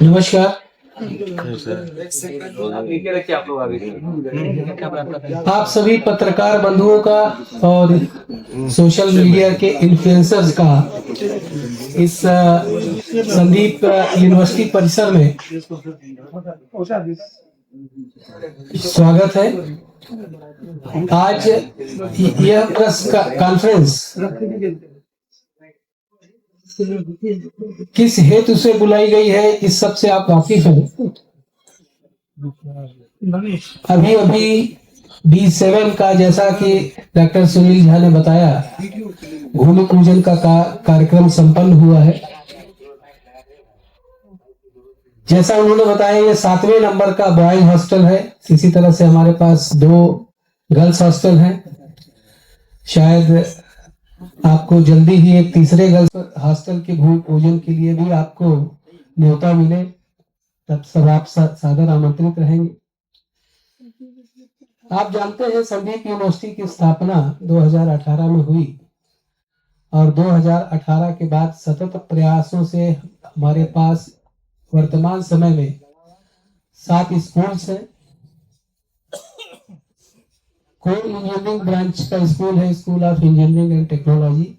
नमस्कार। आप सभी पत्रकार बंधुओं का और सोशल मीडिया के इन्फ्लुएंसर्स का इस संदीप यूनिवर्सिटी परिसर में स्वागत है। आज यह प्रेस कॉन्फ्रेंस किस हेतु से बुलाई गई है, इस सब से आप वाकिफ हैं। अभी अभी B7 का, जैसा कि डॉक्टर सुनील झा ने बताया, भूमि पूजन का कार्यक्रम संपन्न हुआ है। जैसा उन्होंने बताया, ये 7वें नंबर का बॉयज हॉस्टल है। इसी तरह से हमारे पास 2 गर्ल्स हॉस्टल हैं। शायद आपको जल्दी ही एक तीसरे गर्ल्स हॉस्टल के भूमि पूजन के लिए भी आपको न्योता मिले, तब सब आप सादर आमंत्रित रहेंगे। आप जानते हैं, संदीप यूनिवर्सिटी की स्थापना 2018 में हुई और 2018 के बाद सतत प्रयासों से हमारे पास वर्तमान समय में 7 स्कूल्स हैं। कोर इंजीनियरिंग ब्रांच का स्कूल है, school of engineering and technology,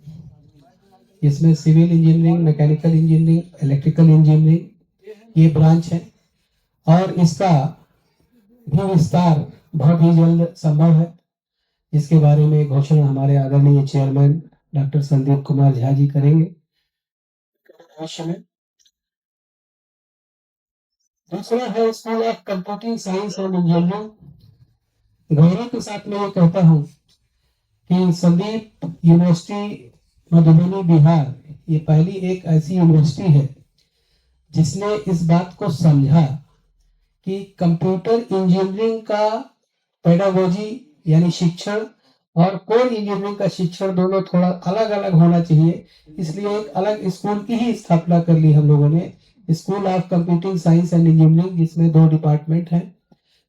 इसमें civil engineering, mechanical engineering, electrical engineering ये ब्रांच है और इसका भी विस्तार बहुत ही जल्द संभव है। इसके बारे में घोषणा हमारे आदरणीय चेयरमैन डॉक्टर संदीप कुमार झा जी करेंगे। दूसरा है school of computing science and engineering. गौरव के साथ मैं ये कहता हूँ कि संदीप यूनिवर्सिटी मधुबनी बिहार ये पहली एक ऐसी यूनिवर्सिटी है जिसने इस बात को समझा कि कंप्यूटर इंजीनियरिंग का पेडागोजी यानी शिक्षण और कोर इंजीनियरिंग का शिक्षण दोनों थोड़ा अलग अलग होना चाहिए। इसलिए एक अलग स्कूल की ही स्थापना कर ली हम लोगों ने, school of computing science and engineering, जिसमें 2 डिपार्टमेंट हैं।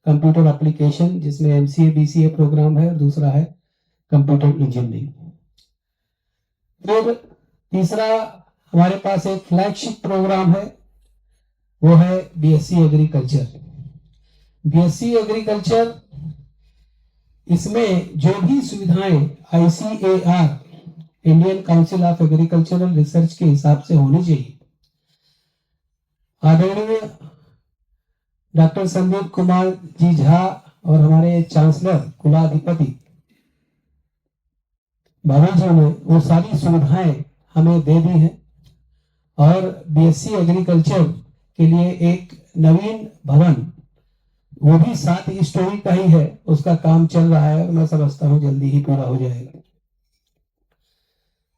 कंप्यूटर एप्लीकेशन जिसमें MCA BCA प्रोग्राम है और दूसरा है कंप्यूटर इंजीनियरिंग। फिर तीसरा हमारे पास एक फ्लैगशिप प्रोग्राम है, वो है BSc एग्रीकल्चर। BSc एग्रीकल्चर, इसमें जो भी सुविधाएं ICAR Indian council of agricultural research के हिसाब से होनी चाहिए, आदरणीय डॉक्टर संदीप कुमार जी झा और हमारे चांसलर कुलाधिपति बाबू जी ने वो सारी सुविधाएं हमें दे दी हैं और BSc एग्रीकल्चर के लिए एक नवीन भवन, वो भी 7 स्टोरी का ही है, उसका काम चल रहा है और मैं समझता हूं जल्दी ही पूरा हो जाएगा।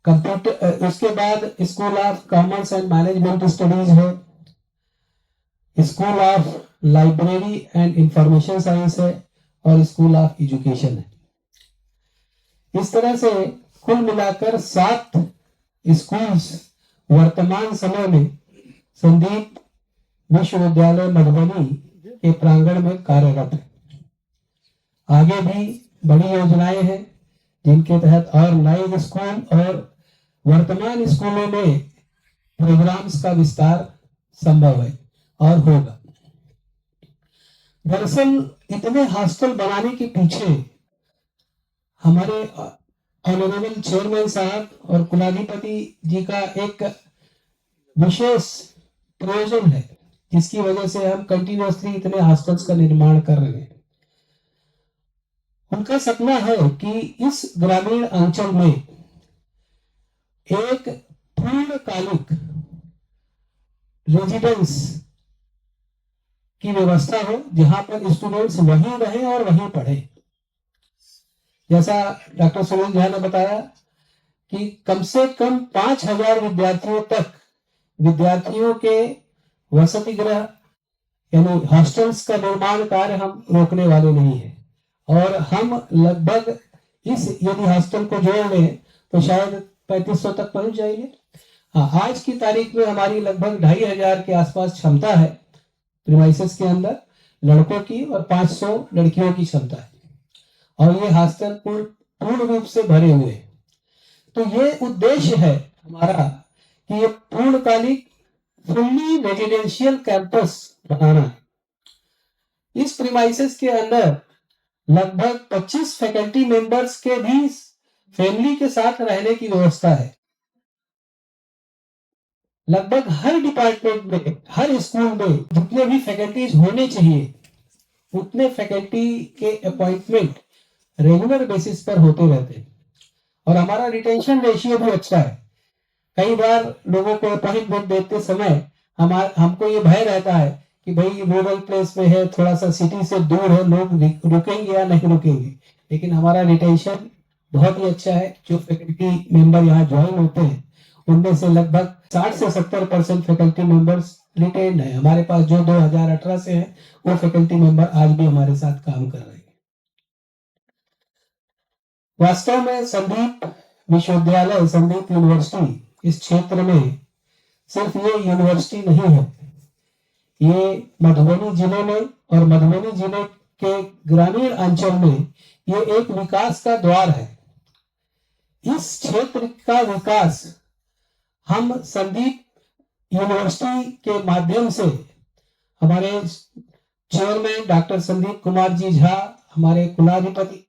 कंप्यूटर, उसके बाद school of commerce and management studies है, school of library and information science है और स्कूल ऑफ एजुकेशन है। इस तरह से कुल मिलाकर 7 स्कूल्स वर्तमान समय में संदीप विश्वविद्यालय मधुबनी के प्रांगण में कार्यरत है। आगे भी बड़ी योजनाएं हैं जिनके तहत और नए स्कूल और वर्तमान स्कूलों में प्रोग्राम्स का विस्तार संभव है और होगा। दरअसल इतने हॉस्टल बनाने के पीछे हमारे ऑनरेबल चेयरमैन साहब और कुलाधिपति जी का एक विशेष प्रयोजन है, जिसकी वजह से हम कंटिन्यूअसली इतने हॉस्टल्स का निर्माण कर रहे हैं। उनका सपना है कि इस ग्रामीण अंचल में एक पूर्णकालिक रेजिडेंस की व्यवस्था हो, जहां पर स्टूडेंट्स वहीं रहें और वहीं पढ़े। जैसा डॉक्टर सुनील झा ने बताया कि कम से कम 5000 विद्यार्थियों तक विद्यार्थियों के वसति गृह यानी हॉस्टल्स का निर्माण कार्य हम रोकने वाले नहीं है और हम लगभग इस यदि हॉस्टल को जोड़ लें तो शायद 3500 तक पहुंच जाएंगे। हाँ, आज की तारीख में हमारी लगभग 2500 के आसपास क्षमता है प्रीमाइसेस के अंदर लड़कों की और 500 लड़कियों की क्षमता है और ये हॉस्टल पूर्ण रूप से भरे हुए हैं। तो ये उद्देश्य है हमारा कि ये पूर्णकालिक फुल्ली रेजिडेंशियल कैंपस बनाना है। इस प्रीमाइसेस के अंदर लगभग 25 फैकल्टी मेंबर्स के भी फैमिली के साथ रहने की व्यवस्था है। लगभग हर डिपार्टमेंट में, हर स्कूल में जितने भी फैकल्टीज होने चाहिए उतने फैकल्टी के अपॉइंटमेंट रेगुलर बेसिस पर होते रहते हैं और हमारा रिटेंशन रेशियो भी अच्छा है। कई बार लोगों को अपॉइंटमेंट देते समय हमको ये भय रहता है कि भाई रूरल प्लेस में है, थोड़ा सा सिटी से दूर है, लोग रुकेंगे या नहीं रुकेंगे, लेकिन हमारा रिटेंशन बहुत ही अच्छा है। जो फैकल्टी मेंबर यहाँ ज्वाइन होते हैं उनमें से लगभग 60 से 70% फैकल्टी मेंबर्स रिटेन्ड है। हमारे पास जो 2018 से है वो फैकल्टी मेंबर आज भी हमारे साथ काम कर रहे हैं। वास्तव में संदीप विश्वविद्यालय, संदीप यूनिवर्सिटी इस क्षेत्र में सिर्फ ये यूनिवर्सिटी नहीं है, ये मधुबनी जिले में और मधुबनी जिले के ग्रामीण अंचल में ये एक विकास का द्वार है। इस क्षेत्र का विकास हम संदीप यूनिवर्सिटी के माध्यम से, हमारे चेयरमैन डॉक्टर संदीप कुमार जी झा, हमारे कुलाधिपति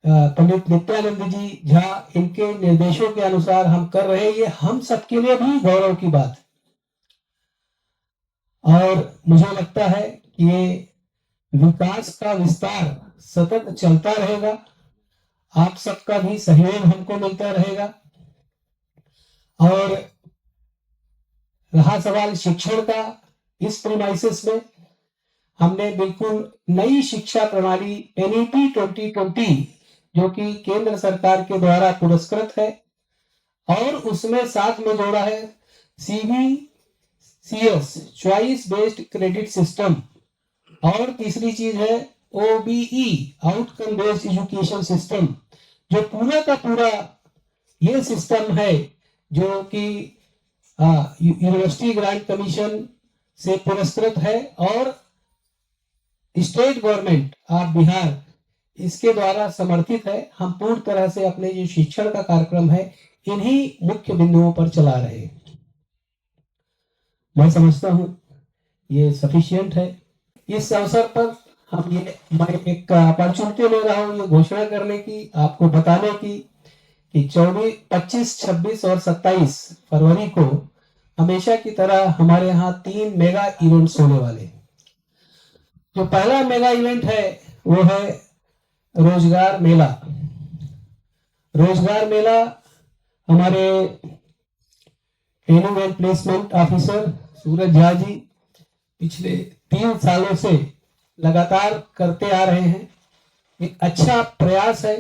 पंडित नित्यानंद जी झा, इनके निर्देशों के अनुसार हम कर रहे हैं। ये हम सबके लिए भी गौरव की बात है और मुझे लगता है कि ये विकास का विस्तार सतत चलता रहेगा। आप सबका भी सहयोग हमको मिलता रहेगा। और रहा सवाल शिक्षण का, इस प्रीमाइसेस में हमने बिल्कुल नई शिक्षा प्रणाली NEP 2020 जो कि केंद्र सरकार के द्वारा पुरस्कृत है और उसमें साथ में जोड़ा है CBCS choice based credit system और तीसरी चीज है OBE outcome based education system, जो पूरा का पूरा ये सिस्टम है जो कि यूनिवर्सिटी ग्रांट कमीशन से पुरस्कृत है और स्टेट गवर्नमेंट ऑफ बिहार इसके द्वारा समर्थित है। हम पूर्ण तरह से अपने जो शिक्षण का कार्यक्रम है इन्हीं मुख्य बिंदुओं पर चला रहे हैं। मैं समझता हूं ये सफिशिएंट है। इस अवसर पर मैं एक अपॉर्चुनिटी ले रहा हूं ये घोषणा करने की, आपको बताने की कि 25, 26 और 27 फरवरी को हमेशा की तरह हमारे यहाँ 3 मेगा इवेंट्स होने वाले हैं। जो पहला मेगा इवेंट है वो है रोजगार मेला। रोजगार मेला हमारे ट्रेनिंग एंड प्लेसमेंट ऑफिसर सूरज झा जी पिछले 3 सालों से लगातार करते आ रहे हैं। एक अच्छा प्रयास है।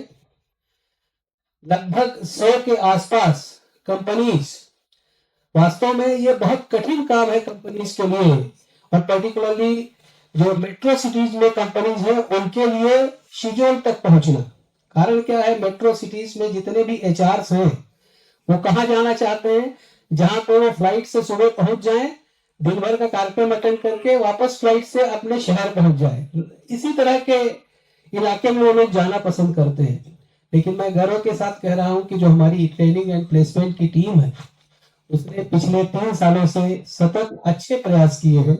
लगभग 100 के आसपास कंपनीज, वास्तव में ये बहुत कठिन काम है कंपनीज के लिए और पर्टिकुलरली जो मेट्रो सिटीज में कंपनीज है उनके लिए शिड्यूल तक पहुंचना। कारण क्या है, मेट्रो सिटीज में जितने भी HRs हैं वो कहाँ जाना चाहते हैं, जहां पे वो फ्लाइट से सुबह पहुंच जाएं, दिन भर का कार्यक्रम अटेंड करके वापस फ्लाइट से अपने शहर पहुंच जाए। इसी तरह के इलाके में वो लोग जाना पसंद करते हैं। लेकिन मैं गर्व के साथ कह रहा हूं कि जो हमारी ट्रेनिंग एंड प्लेसमेंट की टीम है उसने पिछले 3 सालों से सतत अच्छे प्रयास किए हैं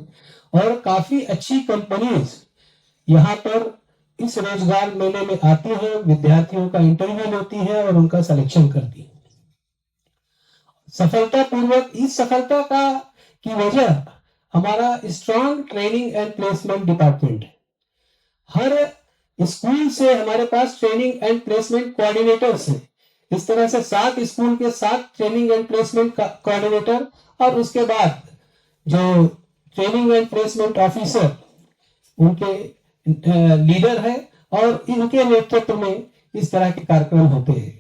और काफी अच्छी कंपनीज यहाँ पर इस रोजगार मेले में आती है, विद्यार्थियों का इंटरव्यू लेती है और उनका सिलेक्शन करती है सफलतापूर्वक। इस सफलता का की वजह हमारा strong training and placement department है। हर स्कूल से हमारे पास ट्रेनिंग एंड प्लेसमेंट कोऑर्डिनेटर्स हैं। इस तरह से 7 स्कूल के 7 ट्रेनिंग एंड प्लेसमेंट कोऑर्डिनेटर और उसके बाद जो ट्रेनिंग एंड प्लेसमेंट ऑफिसर उनके लीडर है और इनके नेतृत्व में इस तरह के कार्यक्रम होते हैं।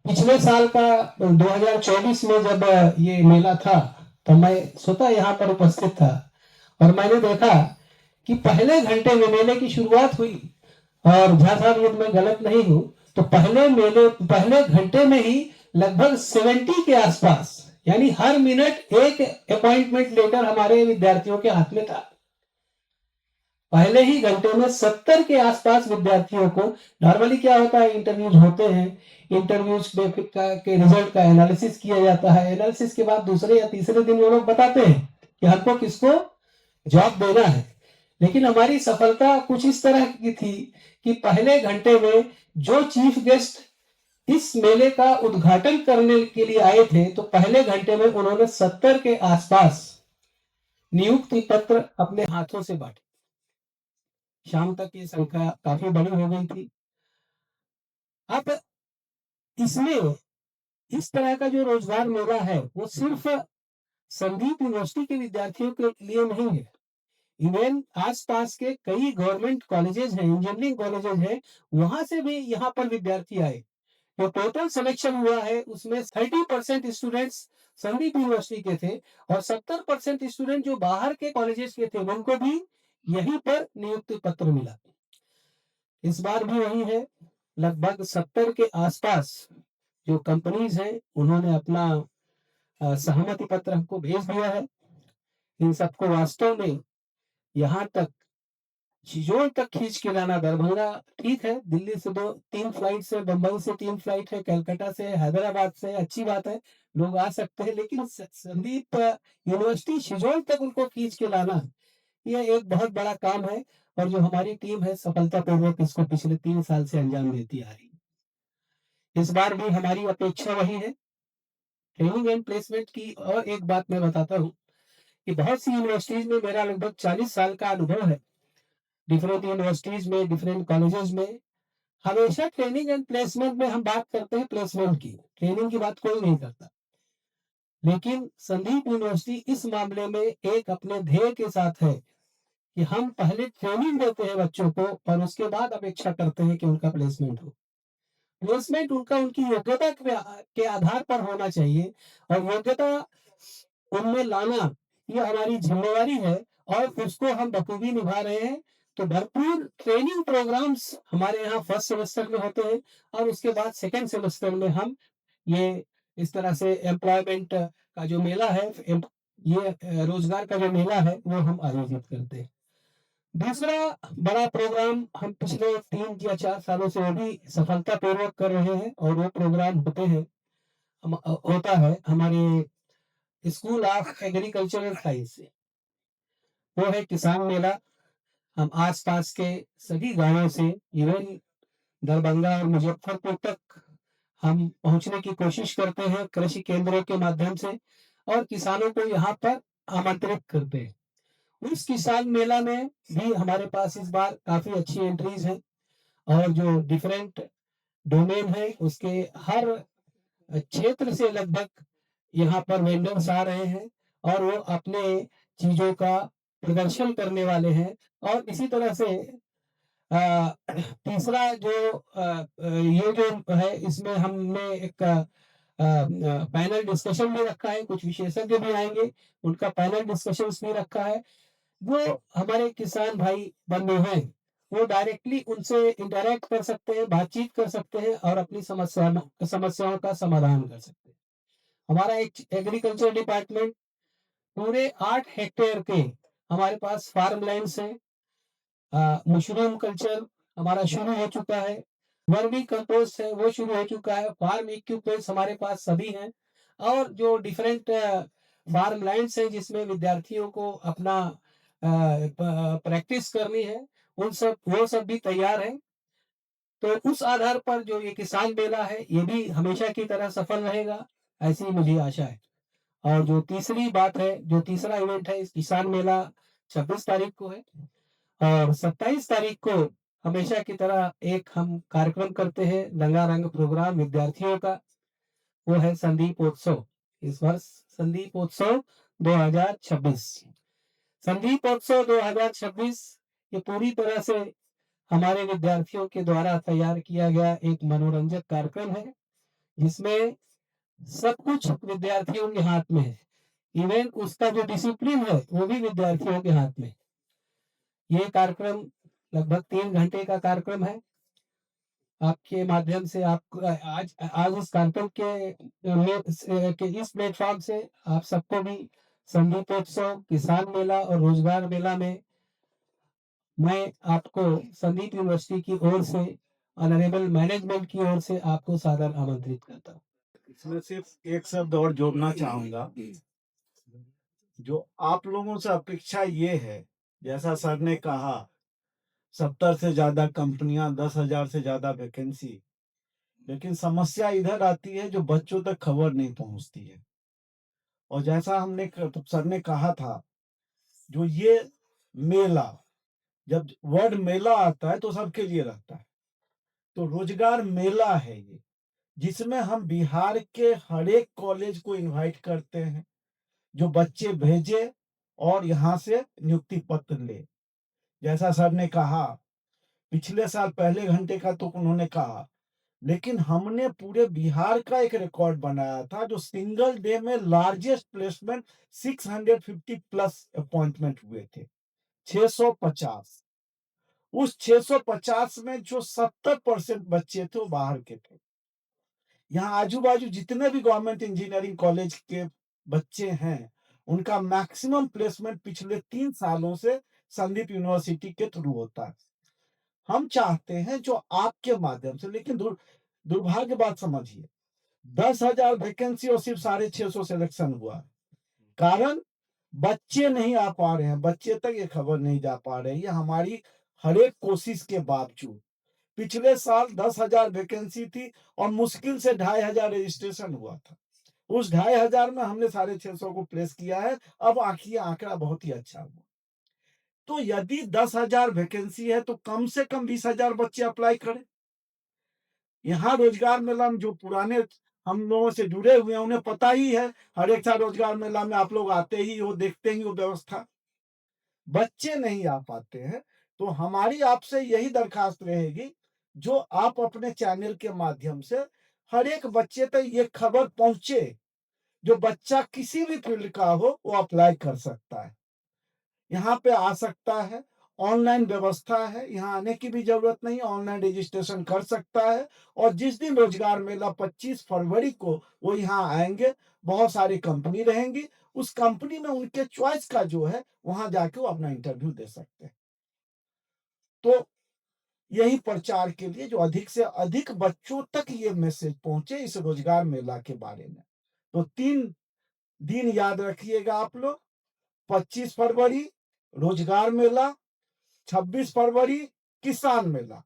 पिछले साल का 2024 में जब ये मेला था तो मैं स्वतः यहाँ पर उपस्थित था और मैंने देखा कि पहले घंटे में मेले की शुरुआत हुई और झा साहब यदि मैं गलत नहीं हूं तो पहले घंटे में ही लगभग 70 के आसपास, यानी हर मिनट एक अपॉइंटमेंट लेटर हमारे विद्यार्थियों के हाथ में था। पहले ही घंटे में 70 के आसपास विद्यार्थियों को, नॉर्मली क्या होता है, इंटरव्यूज होते हैं, इंटरव्यूज के रिजल्ट का एनालिसिस किया जाता है, एनालिसिस के बाद दूसरे या तीसरे दिन वो लोग बताते हैं कि हमको किसको जॉब देना है। लेकिन हमारी सफलता कुछ इस तरह की थी कि पहले घंटे में जो चीफ गेस्ट इस मेले का उद्घाटन करने के लिए आए थे, तो पहले घंटे में उन्होंने 70 के आसपास नियुक्ति पत्र अपने हाथों से बांटे। शाम तक ये संख्या काफी बड़ी हो गई थी। अब इसमें इस तरह का जो रोजगार मेला है वो सिर्फ संदीप यूनिवर्सिटी के विद्यार्थियों के लिए नहीं है। इवन आसपास के कई गवर्नमेंट कॉलेजेस हैं, इंजीनियरिंग कॉलेजेस हैं, वहां से भी यहाँ पर विद्यार्थी आए। जो टोटल सिलेक्शन हुआ है उसमें 30% स्टूडेंट्स संदीप यूनिवर्सिटी के थे और 70% स्टूडेंट जो बाहर के कॉलेजेस के थे उनको भी यहीं पर नियुक्ति पत्र मिला। इस बार भी वही है, लगभग 70 के आसपास जो कंपनीज हैं उन्होंने अपना सहमति पत्र हमको भेज दिया है। इन सबको वास्तव में यहाँ तक शिजोल तक खींच के लाना, दरभंगा ठीक है, दिल्ली से 2-3 फ्लाइट से, बंबई से 3 फ्लाइट है, कलकत्ता से, हैदराबाद से, अच्छी बात है, लोग आ सकते हैं, लेकिन संदीप यूनिवर्सिटी शिजोल तक उनको खींच के लाना, यह एक बहुत बड़ा काम है। और जो हमारी टीम है सफलतापूर्वक इसको पिछले 3 साल से अंजाम देती आ रही है। इस बार भी हमारी अपेक्षा वही है। ट्रेनिंग एंड प्लेसमेंट की और एक बात मैं बताता हूँ कि बहुत सी यूनिवर्सिटीज में मेरा लगभग 40 साल का अनुभव है, डिफरेंट यूनिवर्सिटीज में, डिफरेंट कॉलेजेस में। हमेशा ट्रेनिंग एंड प्लेसमेंट में हम बात करते हैं प्लेसमेंट की, ट्रेनिंग की बात कोई नहीं करता। लेकिन संदीप यूनिवर्सिटी इस मामले में एक अपने ध्येय के साथ है कि हम पहले ट्रेनिंग देते हैं बच्चों को और उसके बाद अपेक्षा करते हैं कि उनका प्लेसमेंट हो। प्लेसमेंट उनका उनकी योग्यता के आधार पर होना चाहिए और योग्यता उनमें लाना ये हमारी जिम्मेवारी है और उसको हम बखूबी निभा रहे हैं। तो भरपूर ट्रेनिंग प्रोग्राम्स हमारे यहाँ फर्स्ट सेमेस्टर में होते हैं और उसके बाद सेकेंड सेमेस्टर में हम ये इस तरह से एम्प्लॉयमेंट का जो मेला है, ये रोजगार का जो मेला है वो हम आयोजित करते हैं। दूसरा बड़ा प्रोग्राम हम पिछले 3 या 4 सालों से वो भी सफलतापूर्वक कर रहे हैं और वो प्रोग्राम होता है हमारे स्कूल ऑफ एग्रीकल्चरल साइंस से। वो है किसान मेला। हम आसपास के सभी गांवों से, इवन दरभंगा और मुजफ्फरपुर तक हम पहुंचने की कोशिश करते हैं कृषि केंद्रों के माध्यम से और किसानों को यहाँ पर आमंत्रित करते हैं। उस किसान मेला में भी हमारे पास इस बार काफी अच्छी एंट्रीज हैं और जो डिफरेंट डोमेन है उसके हर क्षेत्र से लगभग यहाँ पर वेंडर्स आ रहे हैं और वो अपने चीजों का प्रदर्शन करने वाले हैं। और इसी तरह से तीसरा जो ये जो है इसमें हमने एक पैनल डिस्कशन भी रखा है, कुछ विशेषज्ञ भी आएंगे, उनका पैनल डिस्कशन भी रखा है। वो हमारे किसान भाई बंधु हैं, वो डायरेक्टली उनसे इंटरेक्ट कर सकते हैं, बातचीत कर सकते हैं और अपनी समस्याओं का समाधान कर सकते हैं। हमारा एक एग्रीकल्चर डिपार्टमेंट पूरे 8 हेक्टेयर के हमारे पास फार्म लैंड्स हैं। मशरूम कल्चर हमारा शुरू हो चुका है, वर्मी कंपोस्ट है वो शुरू हो चुका है, फार्म इक्विपमेंट्स हमारे पास सभी हैं और जो डिफरेंट फार्म लैंड्स हैं जिसमें विद्यार्थियों को अपना प्रैक्टिस करनी है, उन सब वो सब भी तैयार है। तो उस आधार पर जो ये किसान मेला है ये भी हमेशा की तरह सफल रहेगा, ऐसी मुझे आशा है। और जो तीसरी बात है, जो तीसरा इवेंट है, इस किसान मेला 26 तारीख को है और 27 तारीख को हमेशा की तरह एक हम कार्यक्रम करते हैं, रंगारंग प्रोग्राम विद्यार्थियों का, वो है संदीप उत्सव। इस वर्ष संदीप उत्सव 2026, संदीप उत्सव 2026 ये पूरी तरह से हमारे विद्यार्थियों के द्वारा तैयार किया गया एक मनोरंजक कार्यक्रम है जिसमें सब कुछ विद्यार्थियों के हाथ में है। इवन उसका जो डिसिप्लिन है वो भी विद्यार्थियों के हाथ में। ये कार्यक्रम लगभग 3 घंटे का कार्यक्रम है। आपके माध्यम से आप आज आज इस कार्यक्रम के इस प्लेटफॉर्म से आप सबको भी संगीतोत्सव, किसान मेला और रोजगार मेला में मैं आपको संदीप यूनिवर्सिटी की ओर से, ऑनरेबल मैनेजमेंट की ओर से आपको सादर आमंत्रित करता हूँ। इसमें सिर्फ एक शब्द और जोड़ना चाहूंगा, जो आप लोगों से अपेक्षा ये है, जैसा सर ने कहा 70 से ज्यादा कंपनियां, 10,000 से ज्यादा वैकेंसी, लेकिन समस्या इधर आती है जो बच्चों तक खबर नहीं पहुंचती है। और जैसा सर ने कहा था, जो ये मेला, जब वर्ड मेला आता है तो सबके लिए रहता है, तो रोजगार मेला है ये, जिसमें हम बिहार के हर एक कॉलेज को इनवाइट करते हैं, जो बच्चे भेजे और यहाँ से नियुक्ति पत्र ले। जैसा सर ने कहा, पिछले साल पहले घंटे का तो उन्होंने कहा, लेकिन हमने पूरे बिहार का एक रिकॉर्ड बनाया था, जो सिंगल डे में लार्जेस्ट प्लेसमेंट 650 प्लस अपॉइंटमेंट हुए थे, 650। उस 650 में जो 70% बच्चे थे वो बाहर के थे। यहाँ आजू बाजू जितने भी गवर्नमेंट इंजीनियरिंग कॉलेज के बच्चे हैं, उनका मैक्सिमम प्लेसमेंट पिछले 3 सालों से संदीप यूनिवर्सिटी के थ्रू होता है। हम चाहते हैं जो आपके माध्यम से, लेकिन दुर्भाग्य बात समझिए, 10,000 वैकेंसी और सिर्फ 650 सिलेक्शन हुआ। कारण बच्चे नहीं आ पा रहे हैं, बच्चे तक ये खबर नहीं जा पा रही है हमारी हर एक कोशिश के बावजूद। पिछले साल 10,000 वैकेंसी थी और मुश्किल से 2,500 रजिस्ट्रेशन हुआ था। उस 2,500 में हमने 650 को प्लेस किया है। अब आंकड़ा बहुत ही अच्छा हुआ। तो यदि 10,000 वैकेंसी है तो कम से कम 20,000 बच्चे अप्लाई करें। यहाँ रोजगार मेला में जो पुराने हम लोगों से जुड़े हुए हैं, उन्हें पता ही है, हर एक साल रोजगार मेला में आप लोग आते ही हो, देखते ही हो व्यवस्था। बच्चे नहीं आ पाते हैं, तो हमारी आपसे यही दरखास्त रहेगी, जो आप अपने चैनल के माध्यम से हर एक बच्चे तक ये खबर पहुंचे, जो बच्चा किसी भी फील्ड का हो वो अप्लाई कर सकता है, यहाँ पे आ सकता है। ऑनलाइन व्यवस्था है, यहाँ आने की भी जरूरत नहीं, ऑनलाइन रजिस्ट्रेशन कर सकता है। और जिस दिन रोजगार मेला 25 फरवरी को वो यहाँ आएंगे, बहुत सारी कंपनी रहेंगी, उस कंपनी में उनके चॉइस का जो है वहां जाके वो अपना इंटरव्यू दे सकते हैं। तो यही प्रचार के लिए, जो अधिक से अधिक बच्चों तक ये मैसेज पहुंचे इस रोजगार मेला के बारे में। तो 3 दिन याद रखिएगा आप लोग, 25 फरवरी रोजगार मेला, 26 फरवरी किसान मेला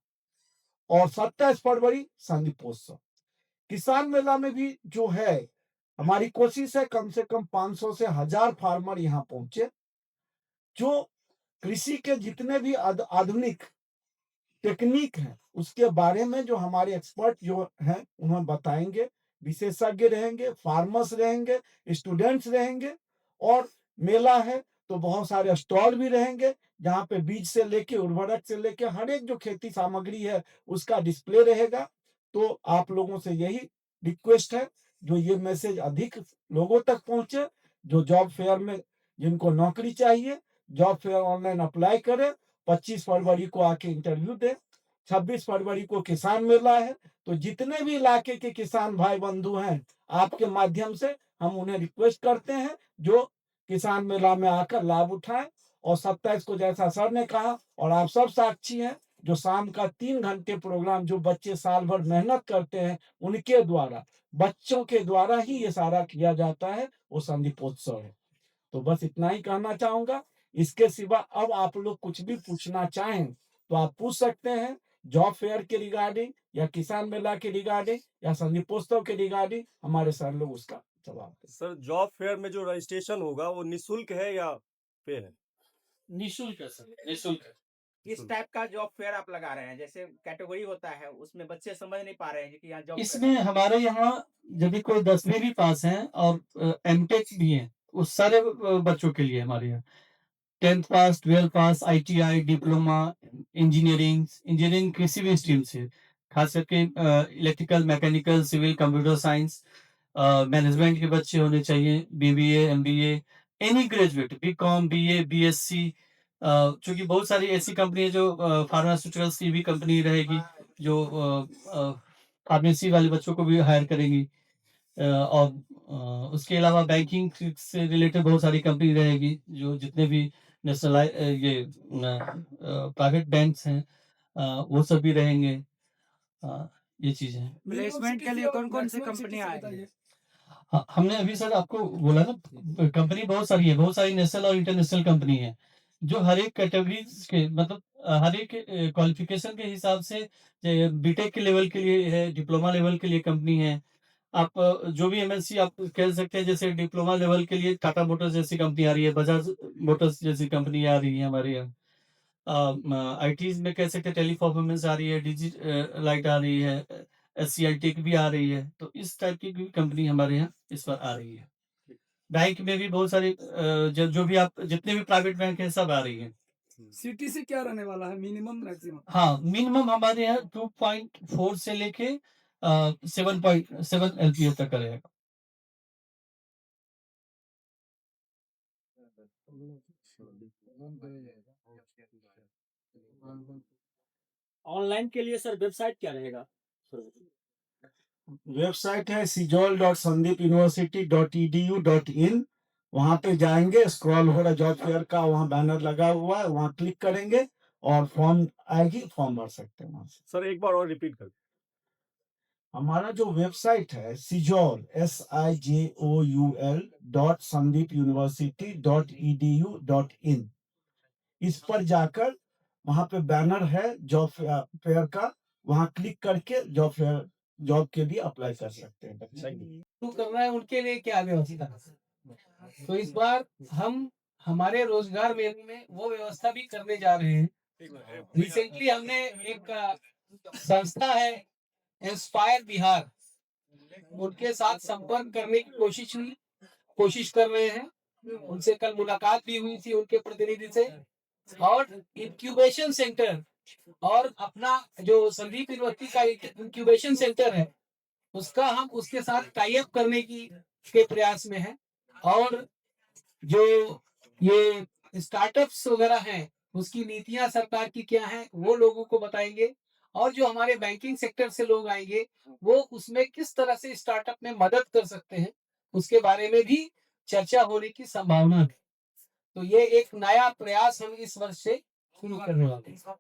और 27 फरवरी संदीपोत्सव। किसान मेला में भी जो है, हमारी कोशिश है कम से कम 500 से 1,000 फार्मर यहाँ पहुंचे, जो कृषि के जितने भी आधुनिक टेक्निक है उसके बारे में जो हमारे एक्सपर्ट जो हैं उन्हें बताएंगे। विशेषज्ञ रहेंगे, फार्मर्स रहेंगे, स्टूडेंट्स रहेंगे। और मेला है तो बहुत सारे स्टॉल भी रहेंगे, जहाँ पे बीज से लेके उर्वरक से लेके हर एक जो खेती सामग्री है उसका डिस्प्ले रहेगा। तो आप लोगों से यही रिक्वेस्ट है, जो ये मैसेज अधिक लोगों तक पहुंचे, जो जॉब फेयर में जिनको नौकरी चाहिए, जॉब फेयर ऑनलाइन अप्लाई करें, 25 फरवरी को आके इंटरव्यू दे। 26 फरवरी को किसान मेला है, तो जितने भी इलाके के किसान भाई बंधु हैं, आपके माध्यम से हम उन्हें रिक्वेस्ट करते हैं, जो किसान मेला में आकर लाभ उठाएं। और 27 को जैसा सर ने कहा, और आप सब साक्षी हैं, जो शाम का 3 घंटे प्रोग्राम जो बच्चे साल भर मेहनत करते हैं, उनके द्वारा, बच्चों के द्वारा ही ये सारा किया जाता है, वो संदीपोत्सव है। तो बस इतना ही कहना चाहूंगा। इसके सिवा अब आप लोग कुछ भी पूछना चाहें तो आप पूछ सकते हैं, जॉब फेयर के रिगार्डिंग या किसान मेला के रिगार्डिंग या संदीपोत्सव के रिगार्डिंग, हमारे सर लोग उसका जवाब दें। सर, जॉब फेयर में जो रजिस्ट्रेशन होगा वो निःशुल्क है या पे है? निःशुल्क है सर, निःशुल्क है। किस टाइप का जॉब फेयर आप लगा रहे हैं? जैसे कैटेगरी होता है, उसमें बच्चे समझ नहीं पा रहे हैं कि यहाँ जॉब इसमें हमारे यहाँ यदि कोई 10वीं भी पास है और एमटेक भी है, उस सारे बच्चों के लिए हमारे यहाँ 10th पास, 12th पास, ITI, डिप्लोमा, इंजीनियरिंग किसी भी स्ट्रीम से, खास करके electrical, mechanical, civil, computer science, management के बच्चे होने चाहिए, BBA, MBA, any graduate, BCom, BA, BSc, क्योंकि बहुत सारी ऐसी कंपनी है जो फार्मास्यूटिकल्स की भी कंपनी रहेगी, जो फार्मेसी वाले बच्चों को भी हायर करेंगी, और उसके अलावा बैंकिंग से रिलेटेड बहुत सारी कंपनी रहेगी, जो जितने भी नेशनल ये प्राइवेट बैंक्स हैं वो सब भी रहेंगे। ये चीज़ है। प्लेसमेंट के लिए कौन कौन सी कंपनियां आएंगी? हाँ, हमने अभी सर आपको बोला ना, कंपनी बहुत सारी है, बहुत सारी नेशनल और इंटरनेशनल कंपनी है, जो हर एक कैटेगरीज के मतलब हर एक क्वालिफिकेशन के हिसाब से बीटेक के लेवल के लिए है, डिप्लोमा लेवल के लिए कंपनी है। आप जो भी एमएनसी आप कह सकते हैं, जैसे डिप्लोमा लेवल के लिए टाटा मोटर्स जैसी कंपनी आ रही है, बजाज मोटर्स जैसी कंपनी आ रही है हमारे यहाँ। आईटीज में कह सकते हैं, टेली परफॉर्मेंस आ रही है, डिजी लाइट आ रही है, एससीआई टेक भी आ रही है। तो इस टाइप की भी कंपनी हमारे यहाँ इस पर आ रही है। बैंक में भी बहुत सारी जो भी आप जितने भी प्राइवेट बैंक हैं सब आ रही है। सीटीसी क्या रहने वाला है, मिनिमम मैक्सिमम? हाँ, मिनिमम हमारे यहाँ 2.4 से लेके 7.7 एलपीए तक का रहेगा। ऑनलाइन के लिए सर वेबसाइट क्या रहेगा? वेबसाइट है sijol.sandipuniversity.edu.in। वहां पे जाएंगे, स्क्रॉल हो रहा जॉब फेयर का, वहां बैनर लगा हुआ है, वहां क्लिक करेंगे और फॉर्म आएगी, फॉर्म भर सकते हैं वहां से। सर एक बार और रिपीट कर। हमारा जो वेबसाइट है सिजोल SIJOUL.sandipuniversity.edu.in, इस पर जाकर वहां पे बैनर है जॉब फेयर का, वहां क्लिक करके जॉब के लिए अप्लाई कर सकते हैं। शुरू करना है उनके लिए क्या व्यवस्था है। तो इस बार हम हमारे रोजगार मेले में वो व्यवस्था भी करने जा रहे हैं। रिसेंटली हमने एक संस्था है इंस्पायर बिहार, उनके साथ संपर्क करने की कोशिश कर रहे हैं। उनसे कल मुलाकात भी हुई थी उनके प्रतिनिधि से। और इंक्यूबेशन सेंटर और अपना जो संदीप यूनिवर्सिटी का इंक्यूबेशन सेंटर है, उसका हम उसके साथ टाई अप करने के प्रयास में है। और जो ये स्टार्टअप्स वगैरह हैं, उसकी नीतियां सरकार की क्या है वो लोगों को बताएंगे। और जो हमारे बैंकिंग सेक्टर से लोग आएंगे, वो उसमें किस तरह से स्टार्टअप में मदद कर सकते हैं, उसके बारे में भी चर्चा होने की संभावना है। तो ये एक नया प्रयास हम इस वर्ष से शुरू करने वाले हैं।